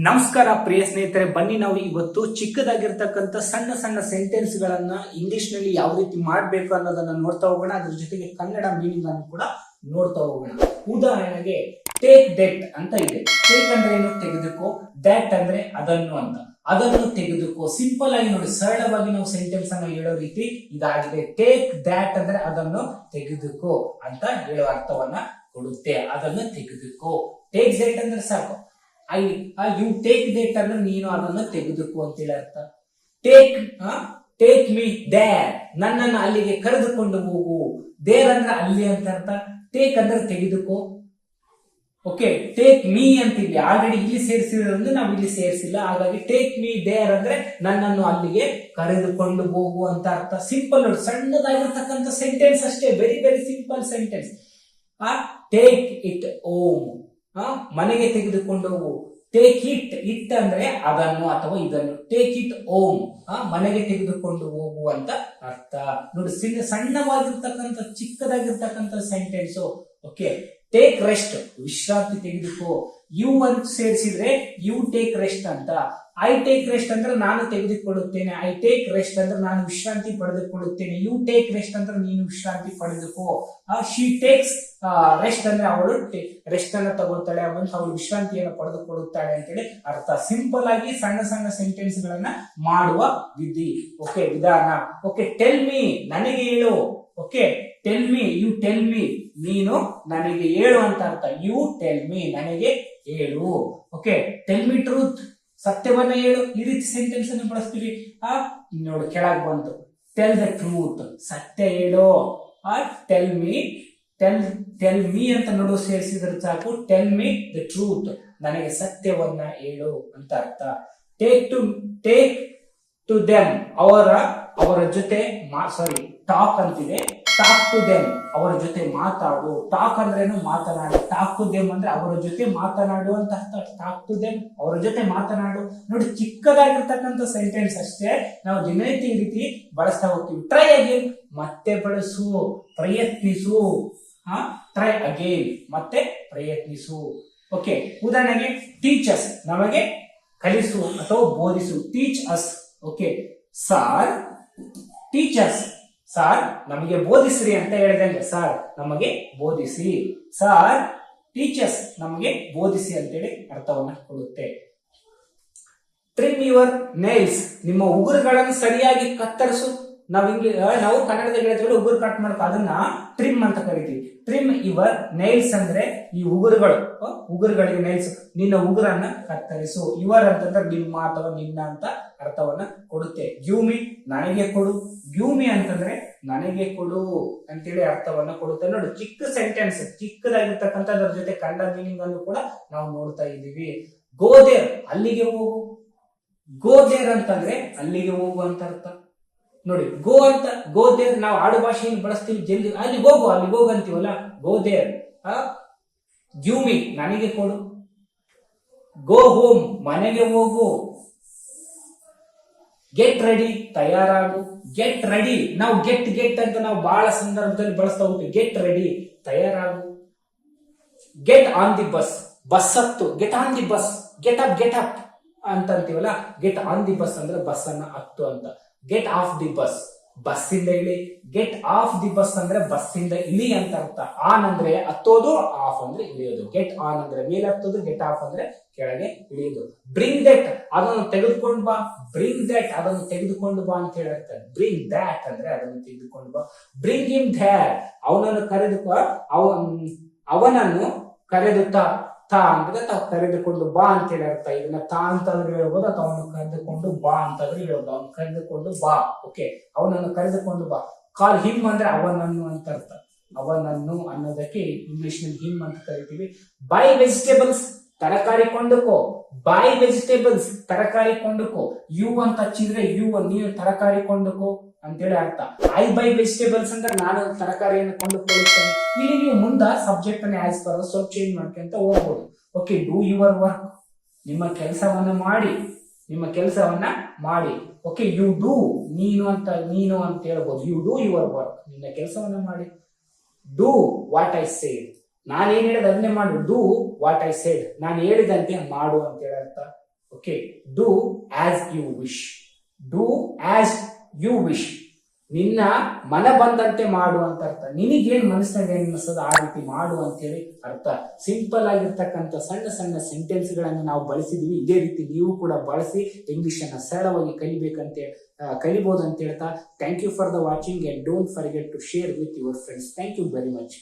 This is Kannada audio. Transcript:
ನಮಸ್ಕಾರ ಪ್ರಿಯ ಸ್ನೇಹಿತರೆ, ಬನ್ನಿ ನಾವು ಇವತ್ತು ಚಿಕ್ಕದಾಗಿರ್ತಕ್ಕಂಥ ಸಣ್ಣ ಸಣ್ಣ ಸೆಂಟೆನ್ಸ್ ಗಳನ್ನ ಇಂಗ್ಲಿಷ್ ನಲ್ಲಿ ಯಾವ ರೀತಿ ಮಾಡಬೇಕು ಅನ್ನೋದನ್ನ ನೋಡ್ತಾ ಹೋಗೋಣ. ಅದ್ರ ಜೊತೆಗೆ ಕನ್ನಡ ಮೀನಿಂಗ್ ಅನ್ನು ಕೂಡ ನೋಡ್ತಾ ಹೋಗೋಣ. ಉದಾಹರಣೆಗೆ ಟೇಕ್ ದಟ್ ಅಂತ ಇದೆ. ಟೇಕ್ ಅಂದ್ರೆ ಏನು? ತೆಗೆದುಕೋ. ದ್ಯಾಟ್ ಅಂದ್ರೆ ಅದನ್ನು ಅಂತ. ಅದನ್ನು ತೆಗೆದುಕೋ. ಸಿಂಪಲ್ ಆಗಿ ನೋಡಿ, ಸರಳವಾಗಿ ನಾವು ಸೆಂಟೆನ್ಸ್ ಅನ್ನು ಹೇಳೋ ರೀತಿ ಇದಾಗಿದೆ. ಟೇಕ್ ದ್ಯಾಟ್ ಅಂದ್ರೆ ಅದನ್ನು ತೆಗೆದುಕೋ ಅಂತ ಹೇಳುವ ಅರ್ಥವನ್ನ ಕೊಡುತ್ತೆ. ಅದನ್ನು ತೆಗೆದುಕೋ. ಟೇಕ್ ದಟ್ ಅಂದ್ರೆ ಸಾಕು. ಯು ಟೇಕ್ ದೇಟ್ ಅಂದ್ರೆ ನೀನು ಅದನ್ನು ತೆಗೆದುಕೋ ಅಂತೇಳಿ ಅರ್ಥ. ಟೇಕ್ ಮೀ ದೇರ್, ನನ್ನನ್ನು ಅಲ್ಲಿಗೆ ಕರೆದುಕೊಂಡು ಹೋಗು. ದೇರ್ ಅಂದ್ರೆ ಅಲ್ಲಿ ಅಂತ ಅರ್ಥ. ಟೇಕ್ ಅಂದ್ರೆ ತೆಗೆದುಕೋ. ಓಕೆ, ಟೇಕ್ ಮೀ ಅಂತಿದ್ವಿ, ಆಲ್ರೆಡಿ ಇಲ್ಲಿ ಸೇರಿಸಿರೋದ್ರಿಂದ ನಾವು ಇಲ್ಲಿ ಸೇರಿಸಿಲ್ಲ. ಹಾಗಾಗಿ ಟೇಕ್ ಮೀ ದೇರ್ ಅಂದ್ರೆ ನನ್ನನ್ನು ಅಲ್ಲಿಗೆ ಕರೆದುಕೊಂಡು ಹೋಗು ಅಂತ ಅರ್ಥ. ಸಿಂಪಲ್ ನೋಡಿ, ಸಣ್ಣದಾಗಿರ್ತಕ್ಕಂಥ ಸೆಂಟೆನ್ಸ್ ಅಷ್ಟೇ. Very very simple sentence. Take it home, ಮನೆಗೆ ತೆಗೆದುಕೊಂಡು ಹೋಗು. ಟೇಕ್ ಇಟ್ ಅಂದ್ರೆ ಅದನ್ನು ಅಥವಾ ಇದನ್ನು. ಟೇಕ್ ಇಟ್ ಓಮ್, ಮನೆಗೆ ತೆಗೆದುಕೊಂಡು ಹೋಗು ಅಂತ ಅರ್ಥ. ನೋಡಿ, ಸಣ್ಣವಾಗಿರ್ತಕ್ಕಂಥ ಚಿಕ್ಕದಾಗಿರ್ತಕ್ಕಂಥ ಸೆಂಟೆನ್ಸ್. ಓಕೆ, ಟೇಕ್ ರೆಸ್ಟ್, ವಿಶ್ರಾಂತಿ ತೆಗೆದುಕೋ. ಯು ಅಂತ ಸೇರಿಸಿದ್ರೆ ಯು ಟೇಕ್ ರೆಸ್ಟ್ ಅಂತ. ಐ ಟೇಕ್ ರೆಸ್ಟ್ ಅಂದ್ರೆ ನಾನು ತೆಗೆದುಕೊಳ್ಳುತ್ತೇನೆ. ಐ ಟೇಕ್ ರೆಸ್ಟ್ ಅಂದ್ರೆ ನಾನು ವಿಶ್ರಾಂತಿ ಪಡೆದುಕೊಳ್ಳುತ್ತೇನೆ. ಯು ಟೇಕ್ ರೆಸ್ಟ್ ಅಂದ್ರೆ ನೀನು ವಿಶ್ರಾಂತಿ ಪಡೆದುಕೋ. ಶಿ ಟೇಕ್ಸ್ ರೆಸ್ಟ್ ಅಂದ್ರೆ ಅವಳು ರೆಸ್ಟ್ ಅನ್ನ ತಗೊಳ್ತಾಳೆ, ಅವಳು ವಿಶ್ರಾಂತಿಯನ್ನು ಪಡೆದುಕೊಳ್ಳುತ್ತಾಳೆ ಅಂತೇಳಿ ಅರ್ಥ. ಸಿಂಪಲ್ ಆಗಿ ಸಣ್ಣ ಸಣ್ಣ ಸೆಂಟೆನ್ಸ್ ಗಳನ್ನ ಮಾಡುವ ವಿಧಾನ. ಓಕೆ, ಟೆಲ್ ಮೀ, ನನಗೆ ಹೇಳು. Okay, tell me, you tell me, ನೀನು ನನಗೆ ಹೇಳು ಅಂತ ಅರ್ಥ. ಯು ಟೆಲ್ ಮೀ, ನನಗೆ ಹೇಳು. ಓಕೆ, ಟೆಲ್ ಮೀ ಟ್ರೂತ್, ಸತ್ಯವನ್ನ ಹೇಳು. ಈ ರೀತಿ ಸೆಂಟೆನ್ಸ್ ಅನ್ನು ಬಳಸ್ತೀವಿ. ನೋಡು, ಕೆಳಗೆ ಬಂತು. ಟೆಲ್ ದ ಟ್ರೂತ್, ಸತ್ಯ ಹೇಳು. ಟೆಲ್ ಮೀ ಅಂತ ನೋಡು ಸೇರಿಸಿದ್ರೆ ಸಾಕು. ಟೆಲ್ ಮೀ ದ ಟ್ರೂತ್, ನನಗೆ ಸತ್ಯವನ್ನ ಹೇಳು ಅಂತ ಅರ್ಥ. ಟೇಕ್ ಟು ದೆಮ್, ಅವರ ಜೊತೆ ಟಾಕ್ ಅಂತಿದೆ. ಟಾಕ್ ಟು ದೆಮ್, ಅವರ ಜೊತೆ ಮಾತಾಡು. ಟಾಕ್ ಅಂದ್ರೇನು? ಮಾತನಾಡು. ಟಾಕ್ ಟು ದೆಮ್ ಅಂದ್ರೆ ಅವರ ಜೊತೆ ಮಾತನಾಡು ಅಂತ ಅರ್ಥ. ಟಾಕ್ ಟು ದೆಮ್, ಅವರ ಜೊತೆ ಮಾತನಾಡು. ನೋಡಿ, ಚಿಕ್ಕದಾಗಿರ್ತಕ್ಕಂಥ ಸೆಂಟೆನ್ಸ್ ಅಷ್ಟೇ, ನಾವು ದಿನನಿತ್ಯ ಈ ರೀತಿ ಬಳಸ್ತಾ ಹೋಗ್ತೀವಿ. ಟ್ರೈ ಅಗೇನ್, ಮತ್ತೆ ಬಳಸು. ಪ್ರಯತ್ನಿಸು. ಟ್ರೈ ಅಗೇನ್, ಮತ್ತೆ ಪ್ರಯತ್ನಿಸು. ಓಕೆ, ಉದಾಹರಣೆಗೆ ಟೀಚರ್ಸ್, ನಮಗೆ ಕಲಿಸು ಅಥವಾ ಬೋಧಿಸು. Teach us. Okay, sir teachers, sir ನಮಗೆ ಬೋಧಿಸ್ರಿ ಅಂತ ಹೇಳಿದಂಗೆ. ಸಾರ್ ನಮಗೆ ಬೋಧಿಸಿ. ಸಾರ್ ಟೀಚರ್ಸ್, ನಮಗೆ ಬೋಧಿಸಿ ಅಂತೇಳಿ ಅರ್ಥವನ್ನ ಕೊಡುತ್ತೆ. ಟ್ರಿಮ್ ಯುವರ್ ನೈಲ್ಸ್, ನಿಮ್ಮ ಉಗುರುಗಳನ್ನು ಸರಿಯಾಗಿ ಕತ್ತರಿಸು. ನಾವು ಕನ್ನಡದಲ್ಲಿ ಹೇಳ್ತೀವಿ ಉಗುರು ಕಟ್ ಮಾಡ್ಕೊ, ಅದನ್ನ ಟ್ರಿಮ್ ಅಂತ ಕರಿತೀವಿ. ಟ್ರಿಮ್ ಯುವರ್ ನೈಲ್ಸ್ ಅಂದ್ರೆ ಈ ಉಗುರುಗಳಿಗೆ ನೈಲ್ಸ್, ನಿನ್ನ ಉಗುರನ್ನ ಕತ್ತರಿಸು. ಯುವರ್ ಅಂತಂದ್ರೆ ನಿಮ್ಮ ಅಥವಾ ನಿನ್ನ ಅಂತ ಅರ್ಥವನ್ನ ಕೊಡುತ್ತೆ. ಗಿವ್ ಮಿ, ನನಗೆ ಕೊಡು. ಗಿವ್ ಮಿ ಅಂತಂದ್ರೆ ನನಗೆ ಕೊಡು ಅಂತೇಳಿ ಅರ್ಥವನ್ನ ಕೊಡುತ್ತೆ. ನೋಡಿ, ಚಿಕ್ಕ ಸೆಂಟೆನ್ಸ್, ಚಿಕ್ಕದಾಗಿರ್ತಕ್ಕಂಥ ಅದ್ರ ಜೊತೆ ಕನ್ನಡ ಮೀನಿಂಗ್ ಅನ್ನು ಕೂಡ ನಾವು ನೋಡ್ತಾ ಇದ್ದೀವಿ. ಗೋ ದೇರ್, ಅಲ್ಲಿಗೆ ಹೋಗು. ಗೋ ದೇರ್ ಅಂತಂದ್ರೆ ಅಲ್ಲಿಗೆ ಹೋಗು ಅಂತ ಅರ್ಥ. ನೋಡಿ, ಗೋ ದೇರ್ ನಾವು ಆಡು ಭಾಷೆಯನ್ನು ಬಳಸ್ತೀವಿ. ಜಲ್ದಿ ಅಲ್ಲಿಗೆ ಹೋಗು ಅಂತೀವಲ್ಲ, ಗೋ ದೇರ್. ಗಿವ್ ಮಿ, ನನಗೆ ಕೊಡು. ಗೋ ಹೋಮ್, ಮನೆಗೆ ಹೋಗು. ಗೆಟ್ ರೆಡಿ, ತಯಾರಾಗು. ಗೆಟ್ ರೆಡಿ, ನಾವು ಗೆಟ್ ಅಂತ ನಾವು ಬಹಳ ಸಂದರ್ಭದಲ್ಲಿ ಬಳಸ್ತಾ ಹೋಗ್ತೀವಿ. ಗೆಟ್ ರೆಡಿ, ತಯಾರಾಗು. Get on the bus, bus ಹತ್ತು. Get on the bus. Get up ಅಂತ ಅಂತೀವಲ್ಲ, ಗೆಟ್ ಆನ್ ದಿ ಬಸ್ ಅಂದ್ರೆ ಬಸ್ ಅನ್ನ ಹತ್ತು ಅಂತ. ಗೆಟ್ ಆಫ್ ದಿ ಬಸ್, ಬಸ್ಸಿಂದ ಇಳಿ. ಗೆಟ್ ಆಫ್ ದಿ ಬಸ್ ಅಂದ್ರೆ ಬಸ್ಸಿಂದ ಇಳಿ ಅಂತ ಅರ್ಥ. ಆನ್ ಅಂದ್ರೆ ಹತ್ತೋದು, ಆಫ್ ಅಂದ್ರೆ ಇಳಿಯೋದು. ಗೆಟ್ ಆನ್ ಅಂದ್ರೆ ಮೇಲೆ ಹತ್ತೋದು, ಗೆಟ್ ಆಫ್ ಅಂದ್ರೆ ಕೆಳಗೆ ಇಳಿಯೋದು. ಬ್ರಿಂಗ್ ದಟ್, ಅದನ್ನು ತೆಗೆದುಕೊಂಡು ಬಾ. ಬ್ರಿಂಗ್ ದಟ್, ಅದನ್ನು ತೆಗೆದುಕೊಂಡು ಬಾ ಅಂತ ಹೇಳಿರ್ತಾರೆ. ಬ್ರಿಂಗ್ ದ್ಯಾಟ್ ಅಂದ್ರೆ ಅದನ್ನು ತೆಗೆದುಕೊಂಡು ಬಾ. ಬ್ರಿಂಗ್ ಹಿಮ್ ದ್ಯಾರ್, ಅವನನ್ನು ಕರೆದು ಅಂದ್ರೆ ಕರೆದುಕೊಂಡು ಬಾ ಅಂತ ಹೇಳಿ ಅರ್ಥ. ಇದನ್ನ ಅಂತಾದ್ರೂ ಹೇಳ್ಬೋದು ಅಥವಾ ಅವನು ಕರೆದುಕೊಂಡು ಬಾ ಅಂತಾದ್ರೂ ಹೇಳ್ಬೋದು. ಅವನು ಕರೆದುಕೊಂಡು ಬಾ. ಓಕೆ, ಅವನನ್ನು ಕರೆದುಕೊಂಡು ಬಾ. ಕಾಲ್ ಹಿಮ್ ಅಂದ್ರೆ ಅವನನ್ನು ಅಂತ ಅರ್ಥ. ಅವನನ್ನು ಅನ್ನೋದಕ್ಕೆ ಇಂಗ್ಲಿಷ್ ನಲ್ಲಿ ಹಿಮ್ ಅಂತ ಕರಿತೀವಿ. ಬೈ ವೆಜಿಟೇಬಲ್ಸ್, ತರಕಾರಿ ಕೊಂಡುಕೋ. ಬೈ ವೆಜಿಟೇಬಲ್ಸ್, ತರಕಾರಿ ಕೊಂಡುಕೋ. ಯು ಅಂತ ಹಚ್ಚಿದ್ರೆ ನೀನು ತರಕಾರಿ ಕೊಂಡುಕೋ ಅಂತೇಳಿ ಅರ್ಥ. ಐ ಬೈ ವೆಜಿಟೇಬಲ್ಸ್ ಅಂದ್ರೆ ನಾನು ತರಕಾರಿಯನ್ನು ಕೊಂಡುಕೊಳ್ಳುತ್ತೇನೆ. ಇಲ್ಲಿ ನೀವು ಮುಂದೆ ಸಬ್ಜೆಕ್ಟ್ ಅನ್ನ ಆಸ್ ಪರ್ ಸ್ವಲ್ಪ ಚೇಂಜ್ ಮಾಡ್ಕೊಂತ ಹೋಗ್ಬೋದು. ಓಕೆ, ಡೂ ಯುವರ್ ವರ್ಕ್, ನಿಮ್ಮ ಕೆಲಸವನ್ನ ಮಾಡಿ. ಓಕೆ, ಯು ಡೂ, ನೀನು ಅಂತ ಹೇಳ್ಬೋದು. ಯು ಡೂ ಯುವರ್ ವರ್ಕ್, ನಿನ್ನ ಕೆಲಸವನ್ನ ಮಾಡಿ. ಡೂ ವಾಟ್ ಐ ಸೇಡ್, ನಾನೇನ್ ಹೇಳಿದ ಅದನ್ನೇ ಮಾಡು. ಡೂ ವಾಟ್ ಐ ಸೇಡ್, ನಾನು ಹೇಳಿದಂತೆ ಮಾಡು ಅಂತ ಹೇಳರ್ಥ. Okay, do as you wish. Do as you wish. ನಿನ್ನ ಮನ ಬಂದಂತೆ ಮಾಡು ಅಂತ ಅರ್ಥ. ನಿನಗೇನ್ ಮನಸ್ಸಿನಾಗ ಏನ್ ಅನ್ಸೋದು ಆ ರೀತಿ ಮಾಡು ಅಂತೇಳಿ ಅರ್ಥ. ಸಿಂಪಲ್ ಆಗಿರ್ತಕ್ಕಂಥ ಸಣ್ಣ ಸಣ್ಣ ಸೆಂಟೆನ್ಸ್ ಗಳನ್ನ ನಾವು ಬಳಸಿದ್ವಿ. ಇದೇ ರೀತಿ ನೀವು ಕೂಡ ಬಳಸಿ ಇಂಗ್ಲಿಷ್ ಅನ್ನ ಸರಳವಾಗಿ ಕಲಿಬಹುದು ಅಂತ ಹೇಳ್ತಾ, thank you for the watching and don't forget to share with your friends. Thank you very much.